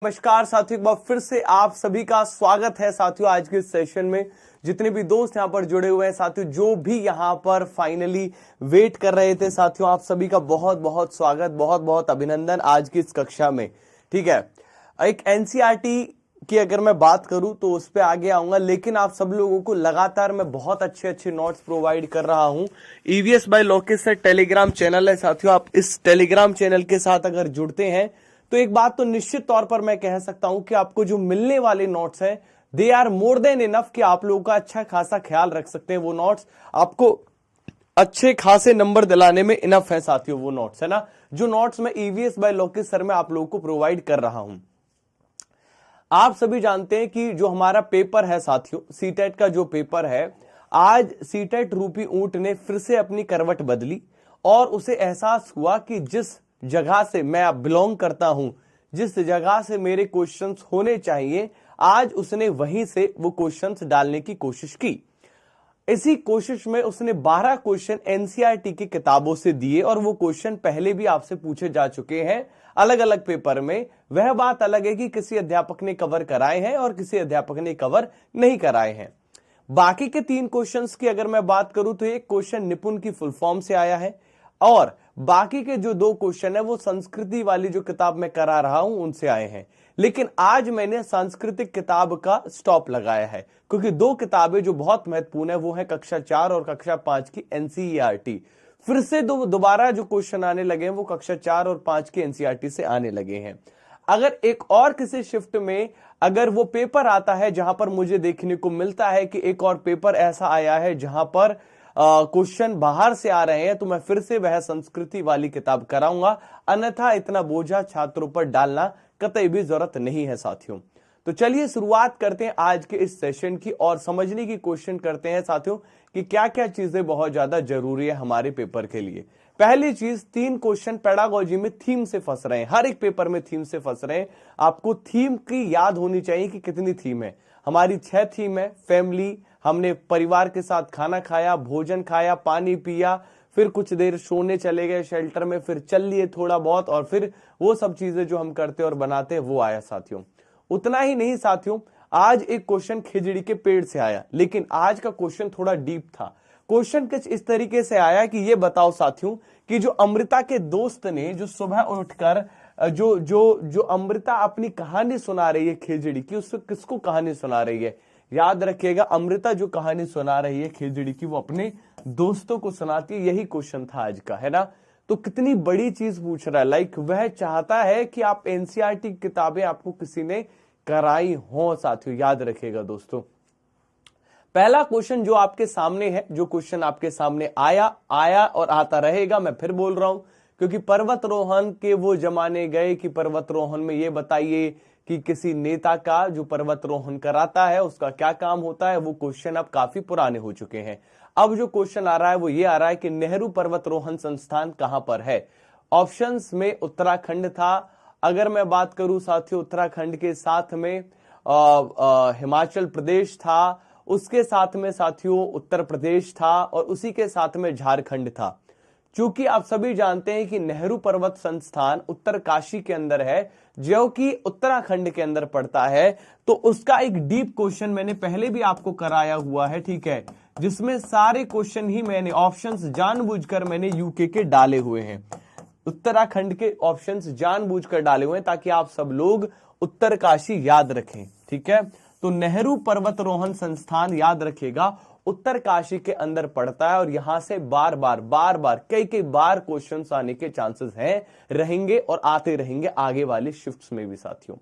नमस्कार साथियों, एक बार फिर से आप सभी का स्वागत है साथियों आज के इस सेशन में। जितने भी दोस्त यहां पर जुड़े हुए हैं साथियों, जो भी यहां पर फाइनली वेट कर रहे थे साथियों, आप सभी का बहुत बहुत स्वागत, बहुत बहुत अभिनंदन आज की इस कक्षा में। ठीक है, एक एनसीईआरटी की अगर मैं बात करूं तो उस पर आगे आऊंगा, लेकिन आप सब लोगों को लगातार मैं बहुत अच्छे अच्छे नोट्स प्रोवाइड कर रहा हूं। ईवीएस बाय लोकेश से टेलीग्राम चैनल है साथियों, आप इस टेलीग्राम चैनल के साथ अगर जुड़ते हैं तो एक बात तो निश्चित तौर पर मैं कह सकता हूं कि आपको जो मिलने वाले नोट्स हैं they are more than enough कि आप लोगों का अच्छा खासा ख्याल रख सकते हैं। वो नोट्स आपको अच्छे खासे नंबर दिलाने में इनफ है साथियों। वो नोट्स है ना, जो नोट्स मैं ईवीएस बाय लोकेश सर में आप लोगों को प्रोवाइड कर रहा हूं। आप सभी जानते हैं कि जो हमारा पेपर है साथियों, सीटेट का जो पेपर है, आज सीटेट रूपी ऊंट ने फिर से अपनी करवट बदली और उसे एहसास हुआ कि जिस जगह से मैं बिलोंग करता हूं, जिस जगह से मेरे क्वेश्चंस होने चाहिए, आज उसने वहीं से वो क्वेश्चंस डालने की कोशिश की। इसी कोशिश में उसने 12 क्वेश्चन एनसीईआरटी की किताबों से दिए और वो क्वेश्चन पहले भी आपसे पूछे जा चुके हैं अलग अलग पेपर में। वह बात अलग है कि किसी अध्यापक ने कवर कराए हैं और किसी अध्यापक ने कवर नहीं कराए हैं। बाकी के 3 क्वेश्चंस की अगर मैं बात करूं तो एक क्वेश्चन निपुण की फुल फॉर्म से आया है और बाकी के जो 2 क्वेश्चन है वो संस्कृति वाली जो किताब मैं करा रहा हूं उनसे आए हैं। लेकिन आज मैंने सांस्कृतिक किताब का स्टॉप लगाया है क्योंकि 2 किताबें जो बहुत महत्वपूर्ण है वो है कक्षा 4 और कक्षा 5 की एनसीईआरटी। फिर से दोबारा जो क्वेश्चन आने लगे हैं वो कक्षा 4 और 5 की एनसीईआरटी से आने लगे हैं। अगर एक और किसी शिफ्ट में अगर वो पेपर आता है जहां पर मुझे देखने को मिलता है कि एक और पेपर ऐसा आया है जहां पर क्वेश्चन बाहर से आ रहे हैं, तो मैं फिर से वह संस्कृति वाली किताब कराऊंगा। अन्यथा इतना बोझा छात्रों पर डालना कतई भी जरूरत नहीं है साथियों। तो चलिए शुरुआत करते हैं आज के इस सेशन की और समझने की कोशिश करते हैं साथियों कि क्या क्या चीजें बहुत ज्यादा जरूरी है हमारे पेपर के लिए। पहली चीज, 3 क्वेश्चन पेडागोजी में थीम से फंस रहे हैं, हर एक पेपर में थीम से फंस रहे हैं। आपको थीम की याद होनी चाहिए कि कितनी थीम है। हमारी 6 थीम है। फैमिली, हमने परिवार के साथ खाना खाया, भोजन खाया, पानी पिया, फिर कुछ देर सोने चले गए शेल्टर में, फिर चल लिए थोड़ा बहुत, और फिर वो सब चीजें जो हम करते और बनाते हैं वो आया साथियों। उतना ही नहीं साथियों, आज एक क्वेश्चन खिचड़ी के पेड़ से आया, लेकिन आज का क्वेश्चन थोड़ा डीप था। क्वेश्चन कुछ इस तरीके से आया कि ये बताओ साथियों कि जो अमृता के दोस्त ने जो सुबह उठकर जो जो जो अमृता अपनी कहानी सुना रही है खिचड़ी की, उसको किसको कहानी सुना रही है? याद रखिएगा, अमृता जो कहानी सुना रही है खिचड़ी की वो अपने दोस्तों को सुनाती है। यही क्वेश्चन था आज का, है ना। तो कितनी बड़ी चीज पूछ रहा है, लाइक वह चाहता है कि आप एनसीईआरटी किताबें आपको किसी ने कराई हो साथियों। याद रखिएगा दोस्तों, पहला क्वेश्चन जो आपके सामने है, जो क्वेश्चन आपके सामने आया और आता रहेगा, मैं फिर बोल रहा हूं क्योंकि पर्वतरोहण के वो जमाने गए कि पर्वतरोहण में ये बताइए कि किसी नेता का जो पर्वतरोहण कराता है उसका क्या काम होता है। वो क्वेश्चन अब काफी पुराने हो चुके हैं। अब जो क्वेश्चन आ रहा है वो ये आ रहा है कि नेहरू पर्वतरोहण संस्थान कहां पर है। ऑप्शंस में उत्तराखंड था। अगर मैं बात करूं साथियों, उत्तराखंड के साथ में हिमाचल प्रदेश था, उसके साथ में साथियों उत्तर प्रदेश था और उसी के साथ में झारखंड था। चूंकि आप सभी जानते हैं कि नेहरू पर्वत संस्थान उत्तरकाशी के अंदर है, जो कि उत्तराखंड के अंदर पड़ता है, तो उसका एक डीप क्वेश्चन मैंने पहले भी आपको कराया हुआ है, ठीक है, जिसमें सारे क्वेश्चन ही मैंने ऑप्शंस जानबूझकर मैंने यूके के डाले हुए हैं। उत्तराखंड के ऑप्शंस जानबूझकर डाले हुए हैं ताकि आप सब लोग उत्तरकाशी याद रखें, ठीक है। तो नेहरू पर्वतरोहण संस्थान याद रखिएगा उत्तरकाशी के अंदर पड़ता है और यहां से बार बार कई बार क्वेश्चंस आने के चांसेस हैं, रहेंगे और आते रहेंगे आगे वाले शिफ्ट्स में भी साथियों।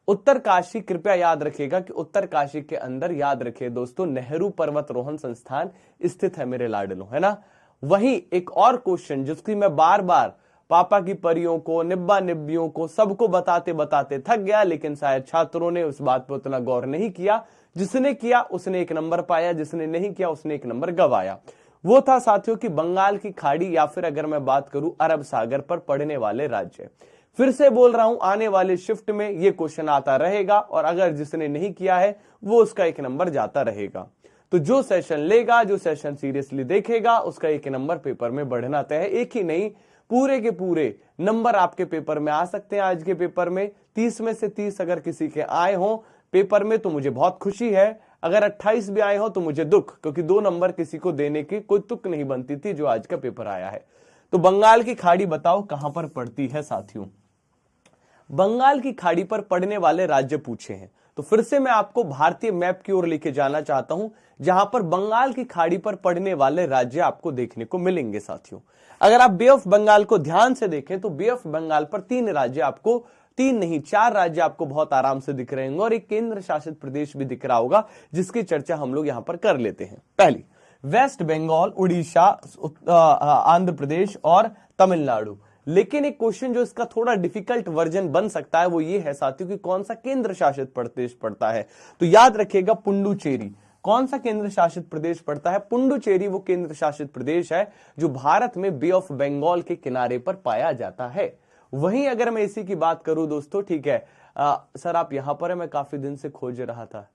उत्तरकाशी कृपया याद रखिएगा कि उत्तरकाशी के अंदर, याद रखिए दोस्तों, नेहरू पर्वतरोहण संस्थान स्थित है मेरे लाडलो, है ना। वहीं एक और क्वेश्चन जिसकी मैं बार बार पापा की परियों को, निब्बा निब्बियों को, सबको बताते बताते थक गया, लेकिन शायद छात्रों ने उस बात पर उतना गौर नहीं किया। जिसने किया उसने 1 नंबर पाया, जिसने नहीं किया उसने 1 नंबर गवाया। वो था साथियों कि बंगाल की खाड़ी या फिर अगर मैं बात करूं अरब सागर पर पड़ने वाले राज्य। फिर से बोल रहा हूं, आने वाले शिफ्ट में ये क्वेश्चन आता रहेगा और अगर जिसने नहीं किया है वो उसका 1 नंबर जाता रहेगा। तो जो सेशन लेगा, जो सेशन सीरियसली देखेगा, उसका 1 नंबर पेपर में बढ़ना तय है। एक ही नहीं, पूरे के पूरे नंबर आपके पेपर में आ सकते हैं। आज के पेपर में 30 में से 30 अगर किसी के आए हो पेपर में तो मुझे बहुत खुशी है, अगर 28 भी आए हो तो मुझे दुख, क्योंकि 2 नंबर किसी को देने की कोई तुक नहीं बनती थी जो आज का पेपर आया है। तो बंगाल की खाड़ी बताओ कहां पर पड़ती है साथियों। बंगाल की खाड़ी पर पड़ने वाले राज्य पूछे हैं, तो फिर से मैं आपको भारतीय मैप की ओर लेके जाना चाहता हूं जहां पर बंगाल की खाड़ी पर पड़ने वाले राज्य आपको देखने को मिलेंगे साथियों। अगर आप बे ऑफ बंगाल को ध्यान से देखें तो बे ऑफ बंगाल पर 3 राज्य आपको, 3 नहीं 4 राज्य आपको बहुत आराम से दिख रहे होंगे और एक केंद्र शासित प्रदेश भी दिख रहा होगा जिसकी चर्चा हम लोग यहां पर कर लेते हैं। पहली वेस्ट बंगाल, उड़ीसा, आंध्र प्रदेश और तमिलनाडु। लेकिन एक क्वेश्चन जो इसका थोड़ा डिफिकल्ट वर्जन बन सकता है वो ये है साथियों कि कौन सा केंद्र शासित प्रदेश पड़ता है। तो याद रखिएगा पुडुचेरी। कौन सा केंद्र शासित प्रदेश पड़ता है? पुडुचेरी वो केंद्र शासित प्रदेश है जो भारत में बे ऑफ बंगाल के किनारे पर पाया जाता है। वहीं अगर मैं इसी की बात करूं दोस्तों, ठीक है सर आप यहां पर है, मैं काफी दिन से खोज रहा था,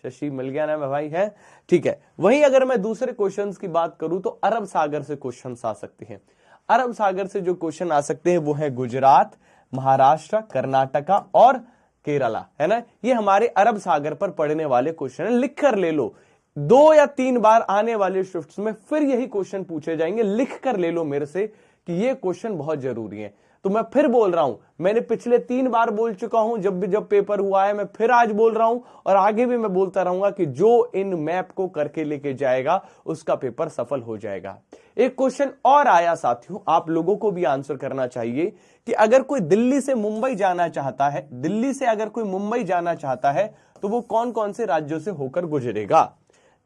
शशि मिल गया ना मैं भाई, है ठीक है। वहीं अगर मैं दूसरे क्वेश्चंस की बात करूं तो अरब सागर से क्वेश्चंस आ सकते हैं। अरब सागर से जो क्वेश्चन आ सकते हैं वो है गुजरात, महाराष्ट्र, कर्नाटका और केरला, है ना। ये हमारे अरब सागर पर पड़ने वाले क्वेश्चन है, लिख कर ले लो। 2 या 3 बार आने वाले शिफ्ट्स में फिर यही क्वेश्चन पूछे जाएंगे, लिख कर ले लो मेरे से कि ये क्वेश्चन बहुत जरूरी है। तो मैं फिर बोल रहा हूं, मैंने पिछले 3 बार बोल चुका हूं जब पेपर हुआ है, मैं फिर आज बोल रहा हूं और आगे भी मैं बोलता रहूंगा कि जो इन मैप को करके लेके जाएगा उसका पेपर सफल हो जाएगा। एक क्वेश्चन और आया साथियों, आप लोगों को भी आंसर करना चाहिए कि अगर कोई दिल्ली से मुंबई जाना चाहता है, दिल्ली से अगर कोई मुंबई जाना चाहता है तो वो कौन कौन से राज्यों से होकर गुजरेगा।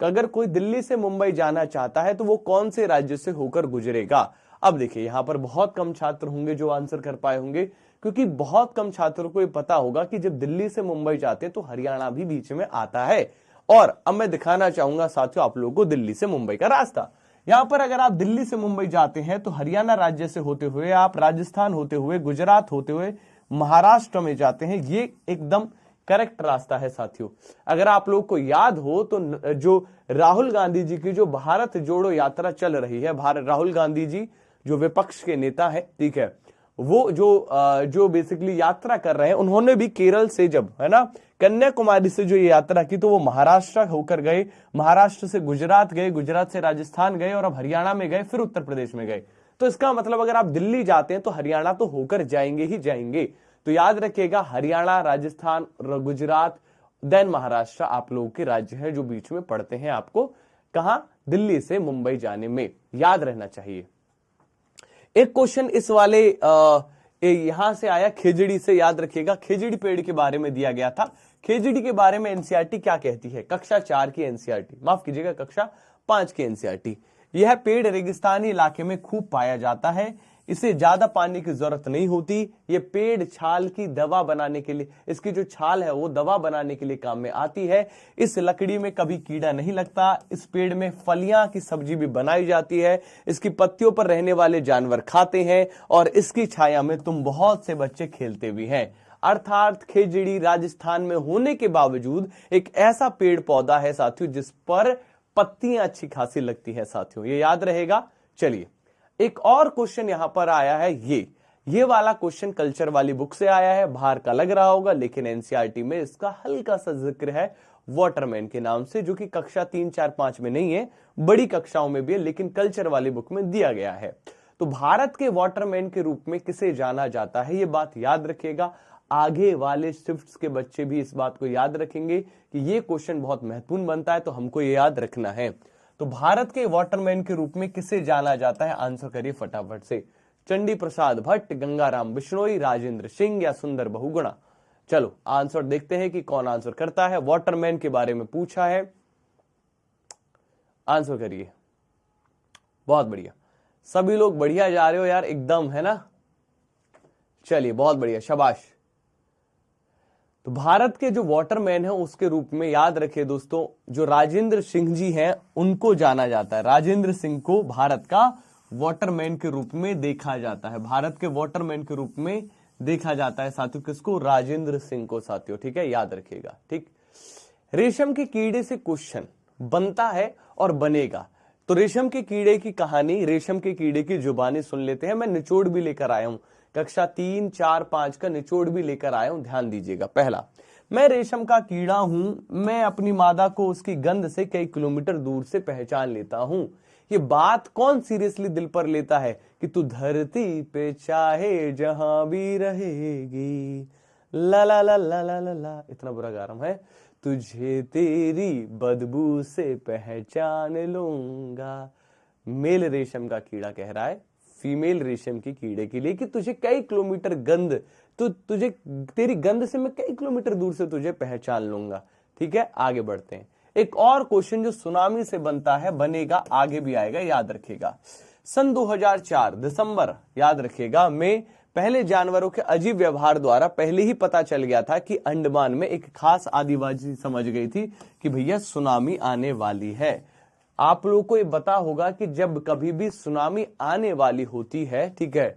अगर कोई दिल्ली से मुंबई जाना चाहता है तो वो कौन से राज्य से होकर गुजरेगा। अब देखिए यहां पर बहुत कम छात्र होंगे जो आंसर कर पाए होंगे, क्योंकि बहुत कम छात्रों को ये पता होगा कि जब दिल्ली से मुंबई जाते हैं तो हरियाणा भी बीच में आता है। और अब मैं दिखाना चाहूंगा साथियों आप लोगों को दिल्ली से मुंबई का रास्ता। यहां पर अगर आप दिल्ली से मुंबई जाते हैं तो हरियाणा राज्य से होते हुए आप राजस्थान होते हुए, गुजरात होते हुए महाराष्ट्र में जाते हैं। ये एकदम करेक्ट रास्ता है साथियों। अगर आप लोग को याद हो तो जो राहुल गांधी जी की जो भारत जोड़ो यात्रा चल रही है, राहुल गांधी जी जो विपक्ष के नेता है, ठीक है, वो जो बेसिकली यात्रा कर रहे हैं, उन्होंने भी केरल से जब, है ना, कन्याकुमारी से जो ये यात्रा की तो वो महाराष्ट्र होकर गए, महाराष्ट्र से गुजरात गए, गुजरात से राजस्थान गए और अब हरियाणा में गए, फिर उत्तर प्रदेश में गए। तो इसका मतलब अगर आप दिल्ली जाते हैं तो हरियाणा तो होकर जाएंगे ही जाएंगे। तो याद रखिएगा हरियाणा, राजस्थान, गुजरात, देन महाराष्ट्र आप लोगों के राज्य हैं जो बीच में पड़ते हैं आपको कहां, दिल्ली से मुंबई जाने में, याद रहना चाहिए। एक क्वेश्चन इस वाले यहां से आया खेजड़ी से, याद रखिएगा खेजड़ी पेड़ के बारे में दिया गया था। खेजड़ी के बारे में एनसीईआरटी क्या कहती है? कक्षा 4 की एनसीईआरटी, माफ कीजिएगा कक्षा 5 की एनसीईआरटी। यह पेड़ रेगिस्तानी इलाके में खूब पाया जाता है, इसे ज्यादा पानी की जरूरत नहीं होती। ये पेड़ छाल की दवा बनाने के लिए, इसकी जो छाल है वो दवा बनाने के लिए काम में आती है। इस लकड़ी में कभी कीड़ा नहीं लगता। इस पेड़ में फलियां की सब्जी भी बनाई जाती है। इसकी पत्तियों पर रहने वाले जानवर खाते हैं और इसकी छाया में तुम बहुत से बच्चे खेलते भी हैं। अर्थात खेजड़ी राजस्थान में होने के बावजूद एक ऐसा पेड़ पौधा है साथियों जिस पर पत्तियां अच्छी खासी लगती है साथियों, ये याद रहेगा। चलिए एक और क्वेश्चन यहां पर आया है, ये वाला क्वेश्चन कल्चर वाली बुक से आया है, बाहर का लग रहा होगा लेकिन एनसीईआरटी में इसका हल्का सा जिक्र है वाटरमैन के नाम से, जो कि कक्षा 3, 4, 5 में नहीं है, बड़ी कक्षाओं में भी है लेकिन कल्चर वाली बुक में दिया गया है। तो भारत के वाटरमैन के रूप में किसे जाना जाता है, ये बात याद रखिएगा। आगे वाले शिफ्ट्स के बच्चे भी इस बात को याद रखेंगे कि ये क्वेश्चन बहुत महत्वपूर्ण बनता है, तो हमको ये याद रखना है। तो भारत के वाटरमैन के रूप में किसे जाना जाता है, आंसर करिए फटाफट से। चंडी प्रसाद भट्ट, गंगाराम बिश्नोई, राजेंद्र सिंह या सुंदर बहुगुणा। चलो आंसर देखते हैं कि कौन आंसर करता है। वाटरमैन के बारे में पूछा है, आंसर करिए। बहुत बढ़िया, सभी लोग बढ़िया जा रहे हो यार एकदम, है ना। चलिए बहुत बढ़िया, शाबाश। तो भारत के जो वाटरमैन है उसके रूप में याद रखिए दोस्तों, जो राजेंद्र सिंह जी हैं उनको जाना जाता है। राजेंद्र सिंह को भारत का वाटरमैन के रूप में देखा जाता है, भारत के वाटरमैन के रूप में देखा जाता है साथियों। किसको? राजेंद्र सिंह को साथियों, ठीक है, याद रखिएगा। ठीक, रेशम के कीड़े से क्वेश्चन बनता है और बनेगा। तो रेशम के कीड़े की कहानी, रेशम के कीड़े की जुबानी सुन लेते हैं। मैं निचोड़ भी लेकर आया हूं कक्षा 3, 4, 5 का निचोड़ भी लेकर आया हूं, ध्यान दीजिएगा। पहला, मैं रेशम का कीड़ा हूं, मैं अपनी मादा को उसकी गंध से कई किलोमीटर दूर से पहचान लेता हूं। ये बात कौन सीरियसली दिल पर लेता है कि तू धरती पे चाहे जहां भी रहेगी, ला ला ला ला ला ला ला, इतना बुरा गा रहा हूं, है तुझे तेरी बदबू से पहचान लूंगा। मेल रेशम का कीड़ा कह रहा है फीमेल रेशम की कीड़े के लिए कि तुझे कई किलोमीटर गंध, तुझे तेरी गंध से मैं कई किलोमीटर दूर से तुझे पहचान लूंगा। ठीक है, आगे बढ़ते हैं। एक और क्वेश्चन जो सुनामी से बनता है, बनेगा, आगे भी आएगा, याद रखिएगा। सन 2004 दिसंबर, याद रखिएगा, में पहले जानवरों के अजीब व्यवहार द्वारा पहले ही पता चल गया था कि अंडमान में एक खास आदिवासी समझ गई थी कि भैया सुनामी आने वाली है। आप लोगों को ये पता होगा कि जब कभी भी सुनामी आने वाली होती है, ठीक है,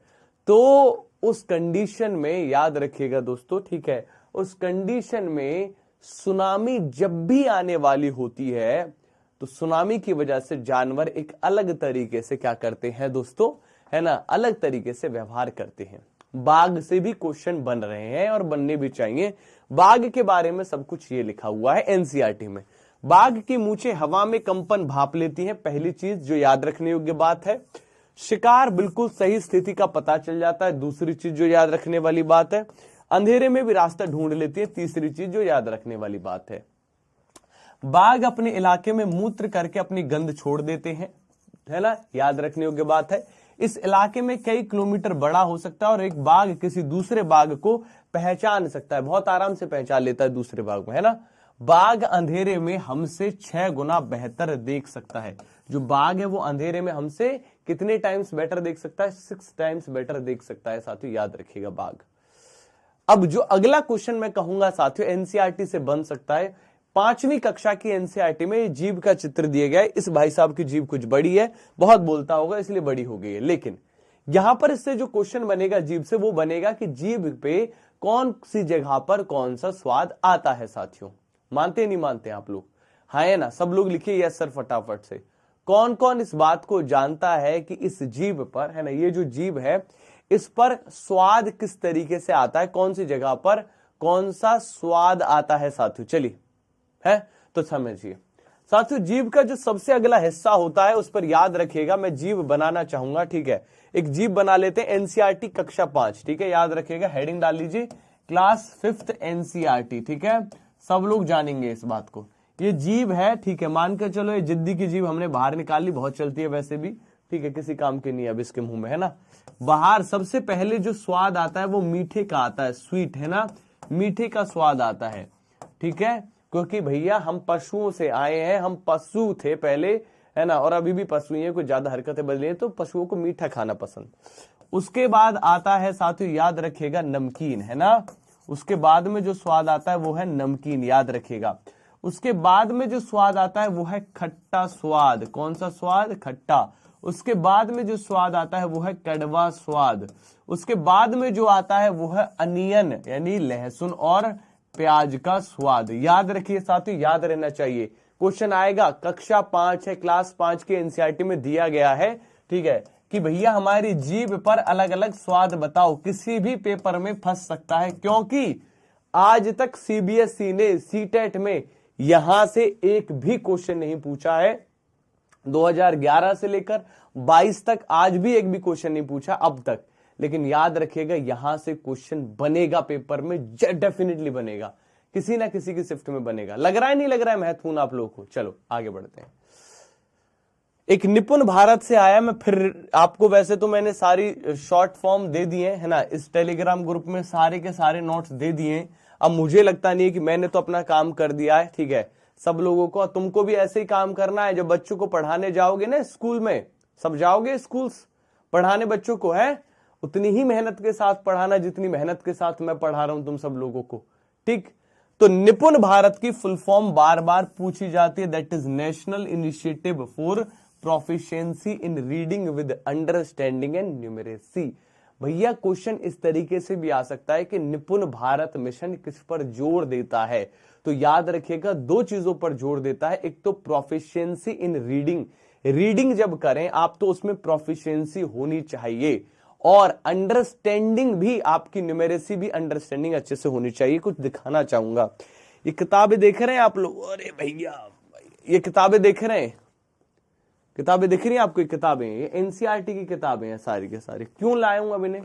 तो उस कंडीशन में, याद रखिएगा दोस्तों, ठीक है, उस कंडीशन में सुनामी जब भी आने वाली होती है तो सुनामी की वजह से जानवर एक अलग तरीके से क्या करते हैं दोस्तों, है ना, अलग तरीके से व्यवहार करते हैं। बाघ से भी क्वेश्चन बन रहे हैं और बनने भी चाहिए। बाघ के बारे में सब कुछ ये लिखा हुआ है एनसीईआरटी में। बाघ की मूंछें हवा में कंपन भाप लेती हैं, पहली चीज जो याद रखने योग्य बात है। शिकार बिल्कुल सही स्थिति का पता चल जाता है, दूसरी चीज जो याद रखने वाली बात है। अंधेरे में भी रास्ता ढूंढ लेती है, तीसरी चीज जो याद रखने वाली बात है। बाघ अपने इलाके में मूत्र करके अपनी गंध छोड़ देते हैं, है ना, याद रखने योग्य बात है। इस इलाके में कई किलोमीटर बड़ा हो सकता है और एक बाघ किसी दूसरे बाघ को पहचान सकता है, बहुत आराम से पहचान लेता है दूसरे बाघ को, है ना। बाघ अंधेरे में हमसे 6 गुना बेहतर देख सकता है। जो बाघ है वो अंधेरे में हमसे कितने टाइम्स बेटर देख सकता है, 6 टाइम्स बेटर देख सकता है साथियों, याद रखिएगा बाघ। अब जो अगला क्वेश्चन मैं कहूंगा साथियों एनसीईआरटी से बन सकता है। 5वीं कक्षा की एनसीईआरटी में जीभ का चित्र दिया गया है। इस भाई साहब की जीभ कुछ बड़ी है, बहुत बोलता होगा इसलिए बड़ी हो गई है, लेकिन यहां पर इससे जो क्वेश्चन बनेगा जीभ से, वो बनेगा कि जीभ पे कौन सी जगह पर कौन सा स्वाद आता है साथियों। मानते नहीं मानते आप लोग? हाँ है ना, सब लोग लिखिए यस सर फटाफट से। कौन कौन इस बात को जानता है कि इस जीभ पर, है ना, ये जो जीभ है इस पर स्वाद किस तरीके से आता है, कौन सी जगह पर कौन सा स्वाद आता है साथियों? चलिए, है तो समझिए साथियों। जीभ का जो सबसे अगला हिस्सा होता है उस पर याद रखिएगा, मैं जीभ बनाना चाहूंगा, ठीक है, एक जीभ बना लेते हैं। एनसीईआरटी कक्षा 5, ठीक है, याद रखिएगा, हेडिंग डाल लीजिए क्लास 5th एनसीईआरटी, ठीक है, सब लोग जानेंगे इस बात को। ये जीभ है, ठीक है, मान के चलो ये जिद्दी की जीभ हमने बाहर निकाल ली, बहुत चलती है वैसे भी, ठीक है, किसी काम की नहीं अब इसके मुंह में, है ना। बाहर सबसे पहले जो स्वाद आता है वो मीठे का आता है, स्वीट, है ना, मीठे का स्वाद आता है, ठीक है, क्योंकि भैया हम पशुओं से आए हैं, हम पशु थे पहले, है ना, और अभी भी पशु ही है, कुछ ज्यादा हरकतें बदली हैं, तो पशुओं को मीठा खाना पसंद। उसके बाद आता है साथियों, याद रखिएगा, नमकीन, है ना, उसके बाद में जो स्वाद आता है वो है नमकीन, याद रखिएगा। उसके बाद में जो स्वाद आता है वो है खट्टा स्वाद, कौन सा स्वाद? खट्टा। उसके बाद में जो स्वाद आता है वो है कड़वा स्वाद। उसके बाद में जो आता है वो है अनियन, यानी लहसुन और प्याज का स्वाद। याद रखिए साथियों, याद रहना चाहिए, क्वेश्चन आएगा, कक्षा 5 है, क्लास 5 के एनसीईआरटी में दिया गया है, ठीक है, कि भैया हमारी जीभ पर अलग अलग स्वाद बताओ। किसी भी पेपर में फंस सकता है, क्योंकि आज तक सीबीएसई ने सीटेट में यहां से एक भी क्वेश्चन नहीं पूछा है। 2011 से लेकर 22 तक आज भी एक भी क्वेश्चन नहीं पूछा अब तक। लेकिन याद रखिएगा, यहां से क्वेश्चन बनेगा पेपर में, डेफिनेटली बनेगा, किसी ना किसी की शिफ्ट में बनेगा। लग रहा है नहीं लग रहा है महत्वपूर्ण आप लोगों को? चलो आगे बढ़ते हैं। एक निपुण भारत से आया, मैं फिर आपको, वैसे तो मैंने सारी शॉर्ट फॉर्म दे दिए, है ना, इस टेलीग्राम ग्रुप में सारे के सारे नोट्स दे दिए। अब मुझे लगता नहीं है कि मैंने तो अपना काम कर दिया है, ठीक है, सब लोगों को, तुमको भी ऐसे ही काम करना है। जब बच्चों को पढ़ाने जाओगे ना स्कूल में, सब जाओगे स्कूल्स पढ़ाने बच्चों को, है उतनी ही मेहनत के साथ पढ़ाना जितनी मेहनत के साथ मैं पढ़ा रहा हूं तुम सब लोगों को, ठीक। तो निपुण भारत की फुल फॉर्म बार बार पूछी जाती है, that is national initiative for proficiency in reading with understanding and numeracy. भैया क्वेश्चन इस तरीके से भी आ सकता है कि निपुण भारत मिशन किस पर जोर देता है? तो याद रखिएगा, 2 चीजों पर जोर देता है। एक तो प्रोफिशिएंसी इन रीडिंग, रीडिंग जब करें आप तो उसमें प्रोफिशिएंसी होनी चाहिए, और अंडरस्टैंडिंग भी, आपकी न्यूमेरेसी भी अंडरस्टैंडिंग अच्छे से होनी चाहिए। कुछ दिखाना चाहूंगा, ये किताबें देख रहे हैं आप लोग? अरे भैया ये किताबें देख रहे हैं? किताबें दिख रही हैं आपको? किताबें ये एनसीईआरटी की किताबें हैं सारी के सारी। क्यों लाया हूं अब इन्हें?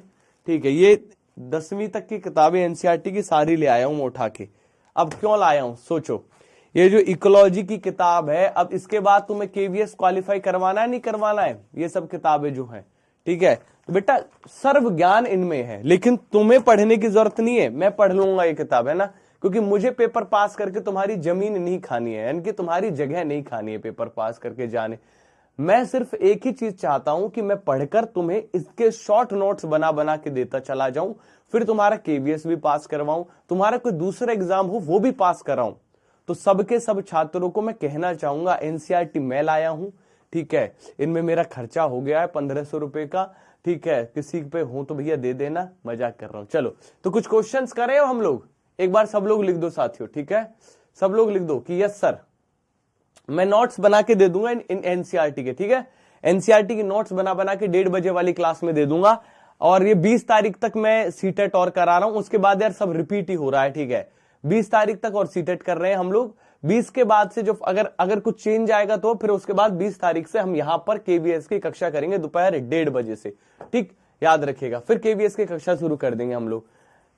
ठीक है, ये 10वीं तक की किताबें एनसीईआरटी की सारी ले आया हूं मैं उठा के। अब क्यों लाया हूं सोचो, ये जो इकोलॉजी की किताब है, अब इसके बाद तुम्हें केवीएस क्वालिफाई करवाना है नहीं करवाना है, ये सब किताबें जो हैं, ठीक है। तो बेटा सर्व ज्ञान इनमें है, लेकिन तुम्हें पढ़ने की जरूरत नहीं है, मैं पढ़ लूंगा ये किताब, है ना। क्योंकि मुझे पेपर पास करके तुम्हारी जमीन नहीं खानी है, यानी कि तुम्हारी जगह नहीं खानी है पेपर पास करके जाने। मैं सिर्फ एक ही चीज चाहता हूं कि मैं पढ़कर तुम्हें इसके शॉर्ट नोट्स बना बना के देता चला जाऊं, फिर तुम्हारा केवीएस भी पास करवाऊं, तुम्हारा कोई दूसरा एग्जाम हो वो भी पास कराऊं। तो सबके सब छात्रों को मैं कहना चाहूंगा, एनसीईआरटी मैं लाया हूं, ठीक है। इनमें मेरा खर्चा हो गया है 1500 रुपए का, ठीक है। किसी पे हो तो भैया दे देना, मजाक कर रहा हूं। चलो तो कुछ क्वेश्चंस करें हम लोग, एक बार सब लोग लिख दो साथियों, ठीक है। सब लोग लिख दो कि यस सर, मैं नोट्स बना के दे दूंगा इन एनसीईआरटी के, ठीक है। एनसीईआरटी की नोट्स बना बना के 1:30 बजे वाली क्लास में दे दूंगा। और ये 20 तारीख तक मैं सीटेट और करा रहा हूं, उसके बाद यार सब रिपीट ही हो रहा है, ठीक है। 20 तारीख तक और सीटेट कर रहे हैं हम लोग। 20 के बाद से जो अगर कुछ चेंज आएगा तो फिर उसके बाद 20 तारीख से हम यहां पर केवीएस की कक्षा करेंगे दोपहर 1:30 बजे से, ठीक, याद रखिएगा। फिर केवीएस की कक्षा शुरू कर देंगे हम लोग।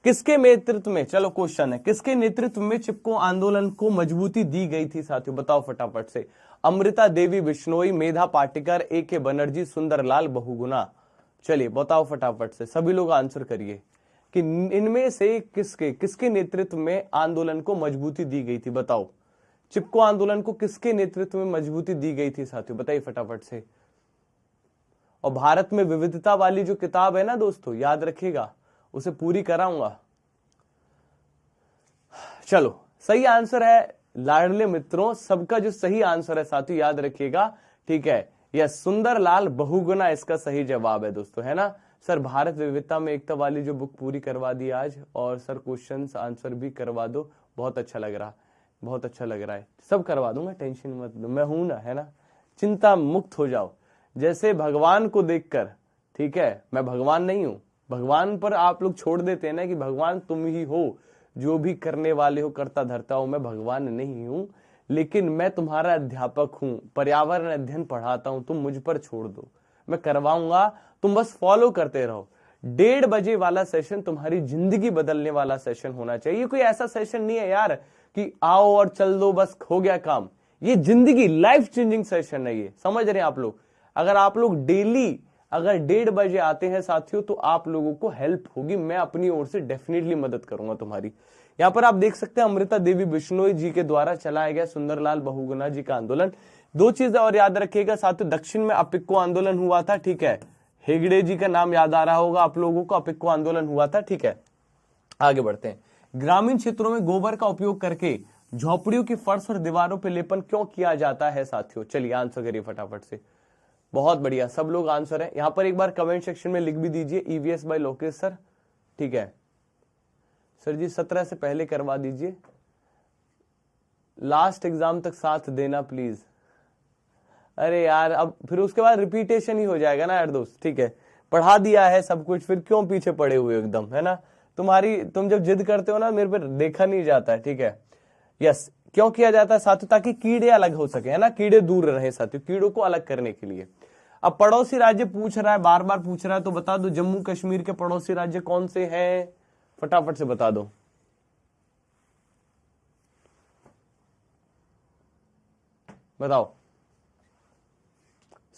किसके नेतृत्व में, चलो क्वेश्चन है, किसके नेतृत्व में चिपको आंदोलन को मजबूती दी गई थी साथियों, बताओ फटाफट से। अमृता देवी बिश्नोई, मेधा पाटेकर, ए.के. बनर्जी, सुंदरलाल बहुगुणा। चलिए बताओ फटाफट से, सभी लोग आंसर करिए कि इनमें से किसके नेतृत्व में आंदोलन को मजबूती दी गई थी, बताओ। चिपको आंदोलन को किसके नेतृत्व में मजबूती दी गई थी साथियों, बताइए फटाफट से। और भारत में विविधता वाली जो किताब है ना दोस्तों, याद रखिएगा, उसे पूरी कराऊंगा। चलो सही आंसर है लाडले मित्रों, सबका जो सही आंसर है साथियों याद रखिएगा, ठीक है। यह सुंदरलाल बहुगुणा इसका सही जवाब है दोस्तों, है ना। सर भारत विविधता में एकता वाली जो बुक पूरी करवा दी आज, और सर क्वेश्चंस आंसर भी करवा दो, बहुत अच्छा लग रहा, बहुत अच्छा लग रहा है, सब करवा दूंगा, टेंशन मत लो, मैं हूं ना, है ना। चिंता मुक्त हो जाओ, जैसे भगवान को देखकर, ठीक है। मैं भगवान नहीं हूं, भगवान पर आप लोग छोड़ देते हैं ना कि भगवान तुम ही हो, जो भी करने वाले हो करता धरता हो, मैं भगवान नहीं हूं, लेकिन मैं तुम्हारा अध्यापक हूं, पर्यावरण अध्ययन पढ़ाता हूं, तुम मुझ पर छोड़ दो, मैं करवाऊंगा, तुम बस फॉलो करते रहो। 1:30 बजे वाला सेशन तुम्हारी जिंदगी बदलने वाला सेशन होना चाहिए। कोई ऐसा सेशन नहीं है यार कि आओ और चल दो बस हो गया काम, ये जिंदगी लाइफ चेंजिंग सेशन है, ये समझ रहे हैं आप लोग। अगर आप लोग डेली अगर 1:30 बजे आते हैं साथियों, तो आप लोगों को हेल्प होगी, मैं अपनी ओर से डेफिनेटली मदद करूंगा तुम्हारी। यहां पर आप देख सकते हैं अमृता देवी बिश्नोई जी के द्वारा चलाया गया सुंदरलाल बहुगुणा जी का आंदोलन। दो चीजें और याद रखिएगा साथियों, दक्षिण में अपिक्को आंदोलन हुआ था, ठीक है। हेगड़े जी का नाम याद आ रहा होगा आप लोगों को, अपिक्को आंदोलन हुआ था, ठीक है। आगे बढ़ते हैं। ग्रामीण क्षेत्रों में गोबर का उपयोग करके झोपड़ियों की फर्श और दीवारों पर लेपन क्यों किया जाता है साथियों, चलिए आंसर करिए फटाफट से। बहुत बढ़िया, सब लोग आंसर है। यहां पर एक बार कमेंट सेक्शन में लिख भी दीजिए, ईवीएस बाय लोकेश सर, ठीक है। सर जी 17 से पहले करवा दीजिए, लास्ट एग्जाम तक साथ देना प्लीज। अरे यार अब फिर उसके बाद रिपीटेशन ही हो जाएगा ना यार दोस्त, ठीक है। पढ़ा दिया है सब कुछ, फिर क्यों पीछे पड़े हुए एकदम, है ना। तुम जब जिद करते हो ना, मेरे पर देखा नहीं जाता है, ठीक है। यस, क्यों किया जाता है साथियों, ताकि कीड़े अलग हो सके, है ना, कीड़े दूर रहे साथियों, कीड़ों को अलग करने के लिए। अब पड़ोसी राज्य पूछ रहा है, बार बार पूछ रहा है, तो बता दो जम्मू कश्मीर के पड़ोसी राज्य कौन से हैं, फटाफट से बता दो। बताओ।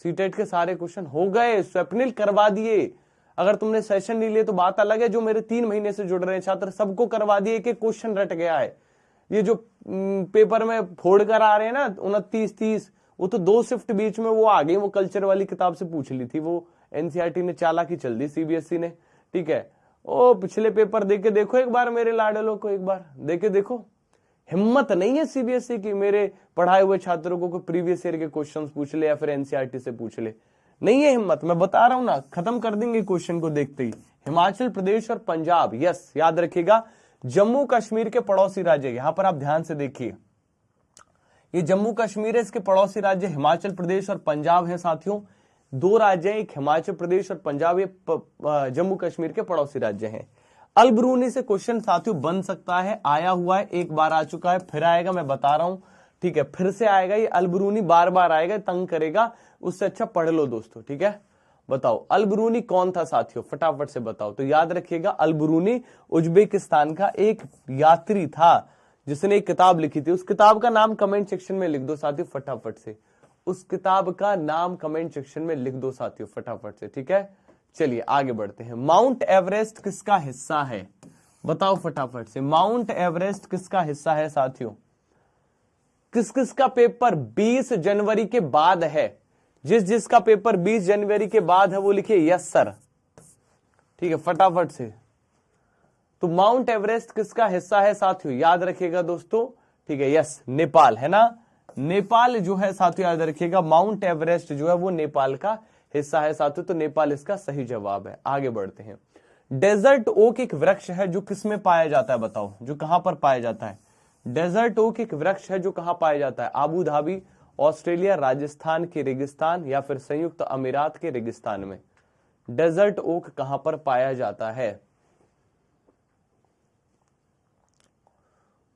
सीटेट के सारे क्वेश्चन हो गए, स्वप्निल करवा दिए। अगर तुमने सेशन नहीं लिए तो बात अलग है, जो मेरे 3 महीने से जुड़ रहे हैं छात्र सबको करवा दिए, कि क्वेश्चन रट गया है। ये जो पेपर में फोड़ कर आ रहे हैं ना 29-30, वो तो 2 शिफ्ट बीच में वो आ गई, वो कल्चर वाली किताब से पूछ ली थी, वो एनसीईआरटी ने चालाकी चल दी, सीबीएसई ने, ठीक है। ओ पिछले पेपर देके देखो एक बार, मेरे लाडलों को एक बार देके देखो। हिम्मत नहीं है सीबीएसई की मेरे पढ़ाए हुए छात्रों को प्रीवियस ईयर के क्वेश्चंस पूछ ले या फिर एनसीईआरटी से पूछ ले, नहीं है हिम्मत, मैं बता रहा हूं ना, खत्म कर देंगे क्वेश्चन को देखते ही। हिमाचल प्रदेश और पंजाब, यस याद रखिएगा, जम्मू कश्मीर के पड़ोसी राज्य, यहां पर आप ध्यान से देखिए, ये जम्मू कश्मीर है, इसके पड़ोसी राज्य हिमाचल प्रदेश और पंजाब है साथियों। दो राज्य हैं, एक हिमाचल प्रदेश और पंजाब, ये जम्मू कश्मीर के पड़ोसी राज्य हैं। अल बरूनी से क्वेश्चन साथियों बन सकता है, आया हुआ है, एक बार आ चुका है, फिर आएगा, मैं बता रहा हूं, ठीक है, फिर से आएगा। ये अल बरूनी बार बार आएगा, तंग करेगा, उससे अच्छा पढ़ लो दोस्तों, ठीक है। बताओ अल बरूनी कौन था साथियों, फटाफट से बताओ। तो याद रखिएगा अल बरूनी उज्बेकिस्तान का एक यात्री था जिसने एक किताब लिखी थी। उस किताब का नाम कमेंट सेक्शन में लिख दो साथियों फटाफट से, उस किताब का नाम कमेंट सेक्शन में लिख दो साथियों फटाफट से, ठीक है। चलिए आगे बढ़ते हैं। माउंट एवरेस्ट किसका हिस्सा है, बताओ फटाफट से। माउंट एवरेस्ट किसका हिस्सा है साथियों? किस किस का पेपर 20 जनवरी के बाद है? जिसका पेपर 20 जनवरी के बाद है वो लिखिए यस सर, ठीक है, फटाफट से। तो माउंट एवरेस्ट किसका हिस्सा है साथियों, याद रखिएगा दोस्तों, ठीक है, यस, नेपाल है ना। नेपाल जो है साथियों याद रखिएगा, माउंट एवरेस्ट जो है वो नेपाल का हिस्सा है साथियों, तो नेपाल इसका सही जवाब है। आगे बढ़ते हैं। डेजर्ट ओक एक वृक्ष है जो किस में पाया जाता है, बताओ, जो कहां पर पाया जाता है? डेजर्ट ओक एक वृक्ष है जो कहां पाया जाता है? आबू धाबी, ऑस्ट्रेलिया, राजस्थान के रेगिस्तान या फिर संयुक्त अमीरात के रेगिस्तान में डेजर्ट ओक कहां पर पाया जाता है?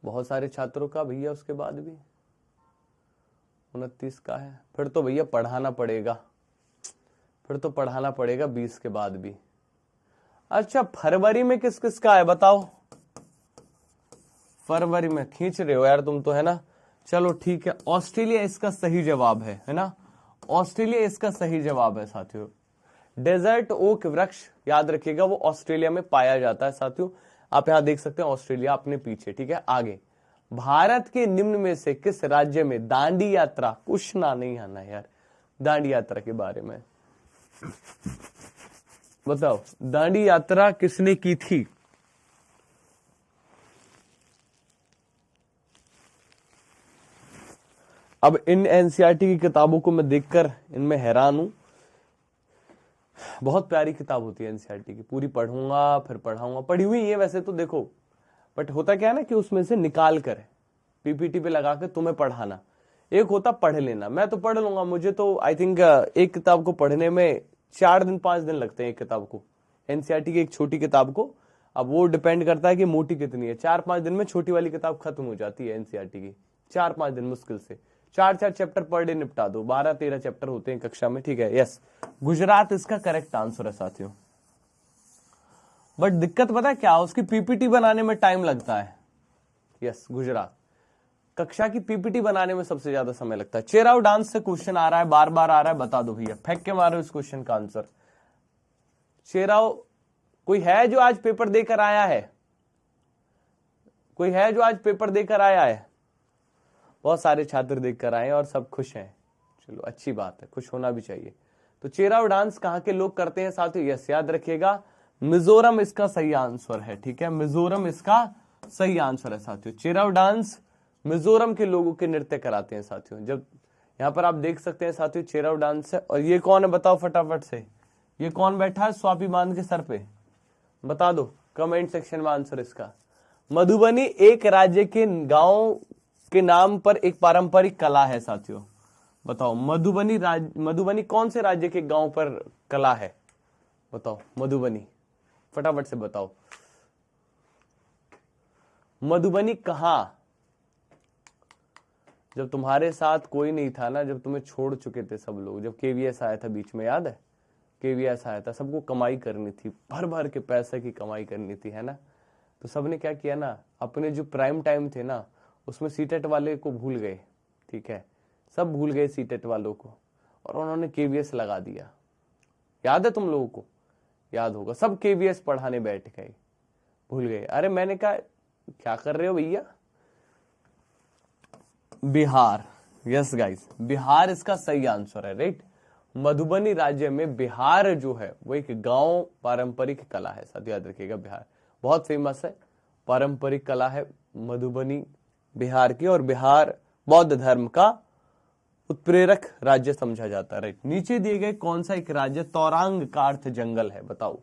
बहुत सारे छात्रों का भैया उसके बाद भी 29 का है, फिर तो भैया पढ़ाना पड़ेगा, फिर तो पढ़ाना पड़ेगा 20 के बाद भी। अच्छा फरवरी में किस किस का है बताओ? फरवरी में खींच रहे हो यार तुम तो, है ना। चलो ठीक है, ऑस्ट्रेलिया इसका सही जवाब है ना, ऑस्ट्रेलिया इसका सही जवाब है साथियों। डेजर्ट ओक वृक्ष याद रखिएगा वो ऑस्ट्रेलिया में पाया जाता है साथियों। आप यहां देख सकते हैं ऑस्ट्रेलिया अपने पीछे, ठीक है। आगे, भारत के निम्न में से किस राज्य में दांडी यात्रा, पूछना नहीं आना यार, दांडी यात्रा के बारे में बताओ, दांडी यात्रा किसने की थी? अब इन एनसीईआरटी की किताबों को मैं देखकर इनमें हैरान हूं, बहुत प्यारी किताब होती है एनसीईआरटी की, पूरी पढ़ूंगा फिर पढ़ाऊंगा, पढ़ी हुई है वैसे तो देखो, बट होता क्या है ना कि उसमें से निकाल कर पीपीटी पे लगा के तुम्हें पढ़ाना, एक होता पढ़ लेना। मैं तो पढ़ लूंगा, मुझे तो आई थिंक एक किताब को पढ़ने में 4 दिन 5 दिन लगते हैं, एक किताब को, एनसीईआरटी की एक छोटी किताब को। अब वो डिपेंड करता है कि मोटी कितनी है, 4-5 दिन में छोटी वाली किताब खत्म हो जाती है एनसीईआरटी की, 4-5 दिन मुश्किल से, 4-4 चैप्टर पर डे निपटा दो, 12-13 चैप्टर होते हैं कक्षा में, ठीक है। यस, गुजरात इसका करेक्ट आंसर है साथियों। बट दिक्कत पता है क्या, उसकी पीपीटी बनाने में टाइम लगता है। यस, गुजरात कक्षा की पीपीटी बनाने में सबसे ज्यादा समय लगता है। चेराव डांस से क्वेश्चन आ रहा है, बार बार आ रहा है, बता दो भैया, फेंक के मारो इस क्वेश्चन का आंसर। चेराव कोई है जो आज पेपर देकर आया है? कोई है जो आज पेपर देकर आया है? बहुत सारे छात्र देखकर आए और सब खुश हैं, चलो अच्छी बात है, खुश होना भी चाहिए। तो चेराव डांस कहां के लोग करते हैं साथियों? यस, याद रखिएगा मिजोरम इसका सही आंसर है, ठीक है, मिजोरम इसका सही आंसर है साथियों। चेराव डांस मिजोरम के लोगों के नृत्य कराते हैं साथियों। जब यहां पर आप देख सकते हैं साथियों चेराव डांस है, और ये कौन है बताओ फटाफट से, ये कौन बैठा है स्वाभिमान के सर पे, बता दो कमेंट सेक्शन में आंसर इसका। मधुबनी एक राज्य के गांव के नाम पर एक पारंपरिक कला है साथियों, बताओ मधुबनी कौन से राज्य के गांव पर कला है, बताओ मधुबनी, फटाफट से बताओ मधुबनी कहां? जब तुम्हारे साथ कोई नहीं था ना, जब तुम्हें छोड़ चुके थे सब लोग, जब केवीएस आया था बीच में, याद है केवीएस आया था, सबको कमाई करनी थी, भर भर के पैसे की कमाई करनी थी, है ना। तो सबने क्या किया ना, अपने जो प्राइम टाइम थे ना उसमें सीटेट वाले को भूल गए, ठीक है, सब भूल गए सीटेट वालों को, और उन्होंने केवीएस लगा दिया। याद है तुम लोगों को? याद होगा, सब केवीएस पढ़ाने बैठ गए, भूल गए। अरे मैंने कहा क्या कर रहे हो भैया? बिहार, यस गाइस, बिहार इसका सही आंसर है, राइट। मधुबनी राज्य में बिहार जो है वो एक गांव पारंपरिक कला है साथ, याद रखिएगा, बिहार बहुत फेमस है, पारंपरिक कला है मधुबनी बिहार की, और बिहार बौद्ध धर्म का उत्प्रेरक राज्य समझा जाता है, राइट। नीचे दिए गए कौन सा एक राज्य तौरांग का अर्थ जंगल है, बताओ।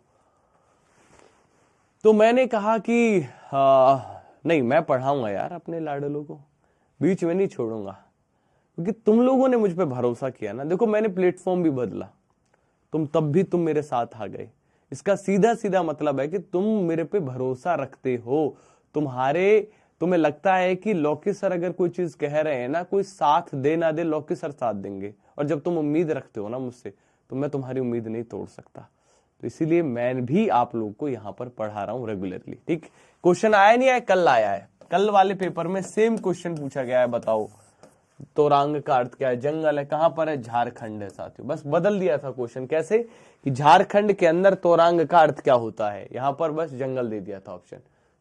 तो मैंने कहा कि नहीं, मैं पढ़ाऊंगा यार अपने लाडलों को, बीच में नहीं छोड़ूंगा, क्योंकि तुम लोगों ने मुझ पे भरोसा किया ना। देखो मैंने प्लेटफॉर्म भी बदला, तुम तब भी तुम मेरे साथ आ गए। इसका सीधा सीधा मतलब है कि तुम मेरे पे भरोसा रखते हो। तुम्हें लगता है कि लौकी सर अगर कोई चीज कह रहे हैं ना, कोई साथ दे ना दे, लौकी सर साथ देंगे। और जब तुम उम्मीद रखते हो ना मुझसे, तो मैं तुम्हारी उम्मीद नहीं तोड़ सकता। तो इसीलिए मैं भी आप लोग को यहां पर पढ़ा रहा हूं रेगुलरली। ठीक, क्वेश्चन आया नहीं आया? कल आया है। कल वाले पेपर में सेम क्वेश्चन पूछा गया है। बताओ तोरांग का अर्थ क्या है? जंगल है। कहां पर है? झारखंड है साथियों। बस बदल दिया था क्वेश्चन। कैसे कि झारखंड के अंदर तोरांग का अर्थ क्या होता है, यहां पर बस जंगल दे दिया था ऑप्शन।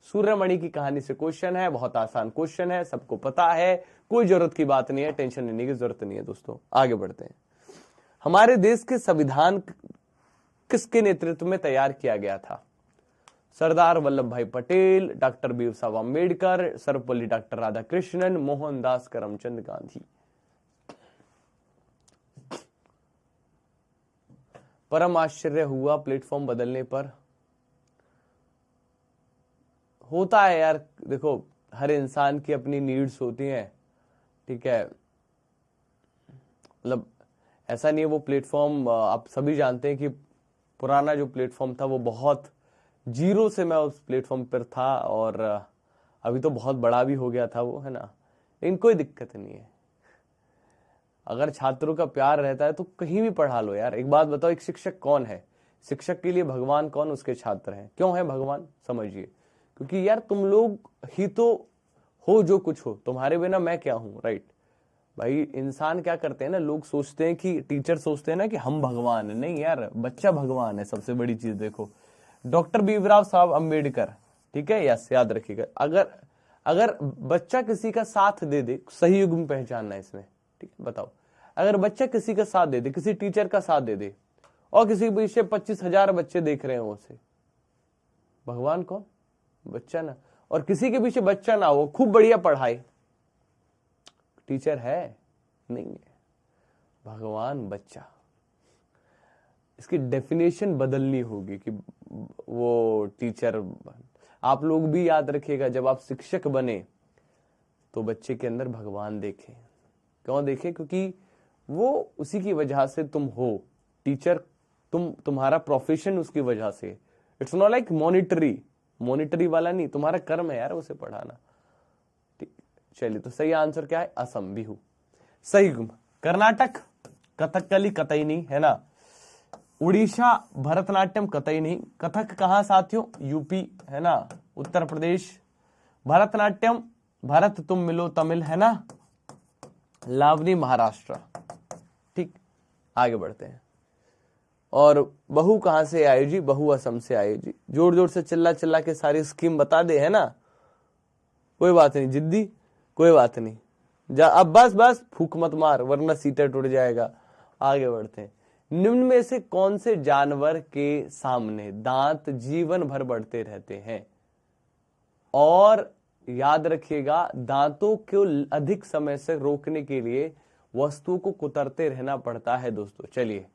सूर्यमणि की कहानी से क्वेश्चन है, बहुत आसान क्वेश्चन है, सबको पता है, कोई जरूरत की बात नहीं है, टेंशन लेने की जरूरत नहीं है दोस्तों। आगे बढ़ते हैं। हमारे देश के संविधान किसके नेतृत्व में तैयार किया गया था? सरदार वल्लभ भाई पटेल, डॉक्टर भीमराव अंबेडकर, सर्वपल्ली डॉक्टर राधाकृष्णन, मोहनदास करमचंद गांधी। परम आश्चर्य हुआ प्लेटफॉर्म बदलने पर। होता है यार, देखो हर इंसान की अपनी नीड्स होती हैं, ठीक है। मतलब ऐसा नहीं है वो प्लेटफॉर्म, आप सभी जानते हैं कि पुराना जो प्लेटफॉर्म था वो बहुत जीरो से मैं उस प्लेटफॉर्म पर था, और अभी तो बहुत बड़ा भी हो गया था वो, है ना। लेकिन कोई दिक्कत नहीं है, अगर छात्रों का प्यार रहता है तो कहीं भी पढ़ा लो यार। एक बात बताओ, एक शिक्षक कौन है? शिक्षक के लिए भगवान कौन? उसके छात्र हैं। क्यों है भगवान? समझिए, क्योंकि यार तुम लोग ही तो हो जो कुछ हो, तुम्हारे बिना मैं क्या हूं, राइट भाई। इंसान क्या करते हैं ना, लोग सोचते हैं कि टीचर सोचते हैं ना कि हम भगवान है। नहीं यार, बच्चा भगवान है। सबसे बड़ी चीज देखो, डॉक्टर भीमराव साहब अंबेडकर, ठीक है, यस याद रखिएगा। अगर बच्चा किसी का साथ दे दे, सही युग में पहचानना है इसमें, ठीक है। बताओ, अगर बच्चा किसी का साथ दे दे, किसी टीचर का साथ दे दे, और किसी पीछे 25,000 बच्चे देख रहे हो उसे, भगवान कौन? बच्चा ना। और किसी के पीछे बच्चा ना हो, खूब बढ़िया पढ़ाए, टीचर है? नहीं है। भगवान बच्चा, इसकी डेफिनेशन बदलनी होगी कि वो टीचर। आप लोग भी याद रखिएगा, जब आप शिक्षक बने तो बच्चे के अंदर भगवान देखें। क्यों देखें? क्योंकि वो उसी की वजह से तुम हो टीचर, तुम्हारा प्रोफेशन उसकी वजह से। इट्स नॉट लाइक मॉनिटरी वाला नहीं, तुम्हारा कर्म है यार उसे पढ़ाना। ठीक, चलिए, तो सही आंसर क्या है? असम, बिहू। सही। कर्नाटक कथकली कतई नहीं, है ना। उड़ीसा भरतनाट्यम कतई नहीं। कथक कहां साथियों? यूपी, है ना। उत्तर प्रदेश। भरतनाट्यम, भरत तुम मिलो तमिल, है ना। लावनी महाराष्ट्र। ठीक, आगे बढ़ते हैं। और बहू कहां से आई जी? बहू असम से आई जी। जोर जोर से चिल्ला के सारी स्कीम बता दे, है ना। कोई बात नहीं जिद्दी, कोई बात नहीं, जा अब बस फूक मत मार वरना सीटर टूट जाएगा। आगे बढ़ते हैं। निम्न में से कौन से जानवर के सामने दांत जीवन भर बढ़ते रहते हैं? और याद रखिएगा, दांतों को अधिक समय से रोकने के लिए वस्तुओं को कुतरते रहना पड़ता है दोस्तों। चलिए